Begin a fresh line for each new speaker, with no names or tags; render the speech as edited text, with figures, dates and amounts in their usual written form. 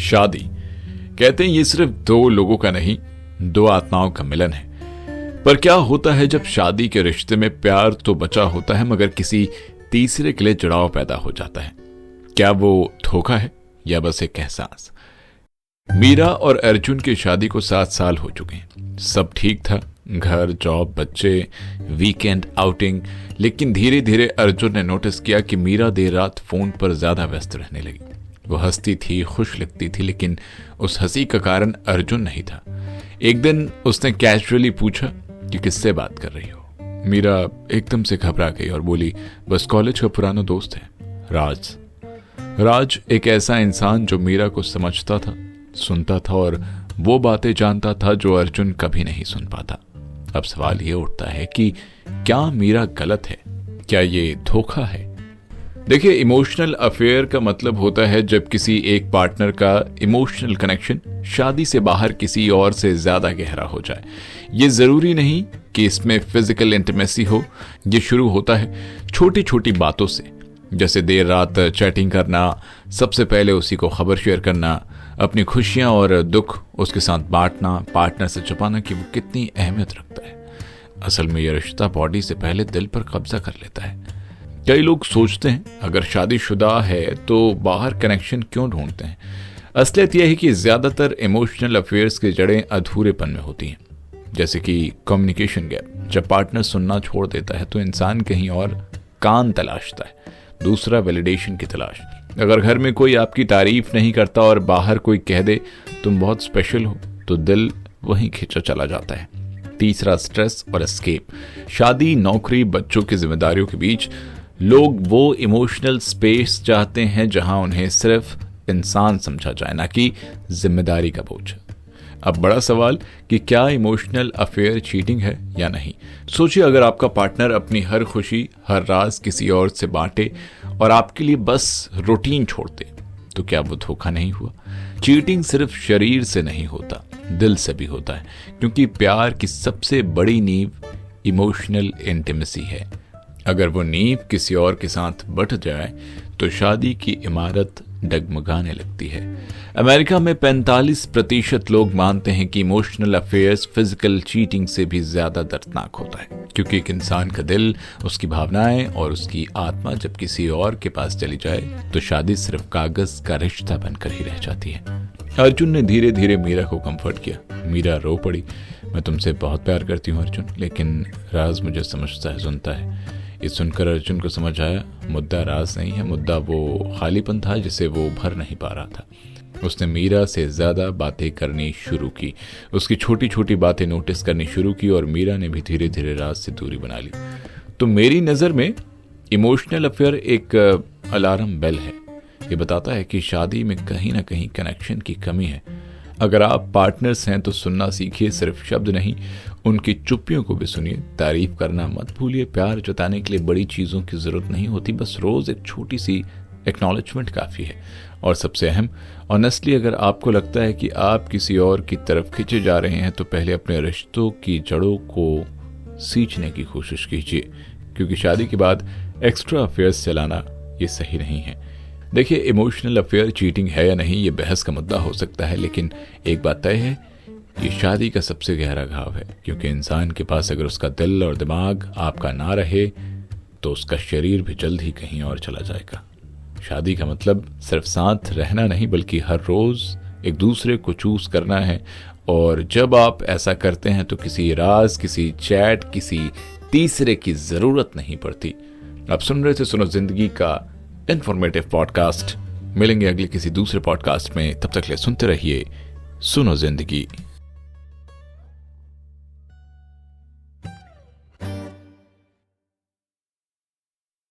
शादी कहते हैं ये सिर्फ दो लोगों का नहीं, दो आत्माओं का मिलन है। पर क्या होता है जब शादी के रिश्ते में प्यार तो बचा होता है मगर किसी तीसरे के लिए जुड़ाव पैदा हो जाता है? क्या वो धोखा है या बस एक एहसास? मीरा और अर्जुन की शादी को 7 साल हो चुके हैं। सब ठीक था, घर, जॉब, बच्चे, वीकेंड आउटिंग। लेकिन धीरे धीरे अर्जुन ने नोटिस किया कि मीरा देर रात फोन पर ज्यादा व्यस्त रहने लगी। वो हंसती थी, खुश लगती थी, लेकिन उस हंसी का कारण अर्जुन नहीं था। एक दिन उसने कैजुअली पूछा कि किससे बात कर रही हो? मीरा एकदम से घबरा गई और बोली, बस कॉलेज का पुराना दोस्त है, राज। राज एक ऐसा इंसान जो मीरा को समझता था, सुनता था और वो बातें जानता था जो अर्जुन कभी नहीं सुन पाता। अब सवाल ये उठता है कि क्या मीरा गलत है? क्या ये धोखा है? देखिए, इमोशनल अफेयर का मतलब होता है जब किसी एक पार्टनर का इमोशनल कनेक्शन शादी से बाहर किसी और से ज्यादा गहरा हो जाए। ये जरूरी नहीं कि इसमें फिजिकल इंटीमेसी हो। ये शुरू होता है छोटी छोटी बातों से, जैसे देर रात चैटिंग करना, सबसे पहले उसी को खबर शेयर करना, अपनी खुशियां और दुख उसके साथ बांटना, पार्टनर से छुपाना कि वो कितनी अहमियत रखता है। असल में यह रिश्ता बॉडी से पहले दिल पर कब्जा कर लेता है। कई लोग सोचते हैं अगर शादीशुदा है तो बाहर कनेक्शन क्यों ढूंढते हैं? असलियत यह है कि ज्यादातर इमोशनल अफेयर्स की जड़ें अधूरेपन में होती हैं, जैसे कि कम्युनिकेशन गैप। जब पार्टनर सुनना छोड़ देता है तो इंसान कहीं और कान तलाशता है, दूसरा वैलिडेशन की तलाश। अगर घर में कोई आपकी तारीफ नहीं करता और बाहर कोई कह दे तुम बहुत स्पेशल हो, तो दिल वहीं खींचा चला जाता है। तीसरा, स्ट्रेस और एस्केप। शादी, नौकरी, बच्चों की जिम्मेदारियों के बीच लोग वो इमोशनल स्पेस चाहते हैं जहां उन्हें सिर्फ इंसान समझा जाए, ना कि जिम्मेदारी का बोझ। अब बड़ा सवाल कि क्या इमोशनल अफेयर चीटिंग है या नहीं? सोचिए, अगर आपका पार्टनर अपनी हर खुशी, हर राज किसी और से बांटे और आपके लिए बस रूटीन छोड़ते, तो क्या वो धोखा नहीं हुआ? चीटिंग सिर्फ शरीर से नहीं होता, दिल से भी होता है, क्योंकि प्यार की सबसे बड़ी नींव इमोशनल इंटीमेसी है। अगर वो नींव किसी और के साथ बट जाए तो शादी की इमारत डगमगाने लगती है। अमेरिका में 45% लोग मानते हैं कि इमोशनल अफेयर्स फिजिकल चीटिंग से भी ज्यादा दर्दनाक होता है, क्योंकि एक इंसान का दिल, उसकी भावनाएं और उसकी आत्मा जब किसी और के पास चली जाए तो शादी सिर्फ कागज का रिश्ता बनकर ही रह जाती है। अर्जुन ने धीरे धीरे मीरा को कंफर्ट किया। मीरा रो पड़ी, मैं तुमसे बहुत प्यार करती हूँ अर्जुन, लेकिन राज मुझे समझता है, सुनता है। ये सुनकर अर्जुन को समझ आया, मुद्दा राज नहीं है, मुद्दा वो खालीपन था जिसे वो भर नहीं पा रहा था। उसने मीरा से ज्यादा बातें करनी शुरू की, उसकी छोटी छोटी बातें नोटिस करनी शुरू की और मीरा ने भी धीरे धीरे राज से दूरी बना ली। तो मेरी नजर में इमोशनल अफेयर एक अलार्म बेल है। ये बताता है कि शादी में कहीं ना कहीं कनेक्शन की कमी है। अगर आप पार्टनर्स हैं तो सुनना सीखिए, सिर्फ शब्द नहीं, उनकी चुप्पियों को भी सुनिए। तारीफ करना मत भूलिए। प्यार जताने के लिए बड़ी चीजों की जरूरत नहीं होती, बस रोज एक छोटी सी एक्नॉलेजमेंट काफी है। और सबसे अहम, ऑनेस्टली, अगर आपको लगता है कि आप किसी और की तरफ खींचे जा रहे हैं तो पहले अपने रिश्तों की जड़ों को सींचने की कोशिश कीजिए, क्योंकि शादी के बाद एक्स्ट्रा अफेयर्स चलाना ये सही नहीं है। देखिए, इमोशनल अफेयर चीटिंग है या नहीं ये बहस का मुद्दा हो सकता है, लेकिन एक बात तय है, ये शादी का सबसे गहरा घाव है, क्योंकि इंसान के पास अगर उसका दिल और दिमाग आपका ना रहे तो उसका शरीर भी जल्द ही कहीं और चला जाएगा। शादी का मतलब सिर्फ साथ रहना नहीं, बल्कि हर रोज एक दूसरे को चूज करना है। और जब आप ऐसा करते हैं तो किसी राज, किसी चैट, किसी तीसरे की जरूरत नहीं पड़ती। आप सुन रहे थे सुनो जिंदगी का इंफॉर्मेटिव पॉडकास्ट। मिलेंगे अगले किसी दूसरे पॉडकास्ट में, तब तक ले सुनते रहिए सुनो जिंदगी।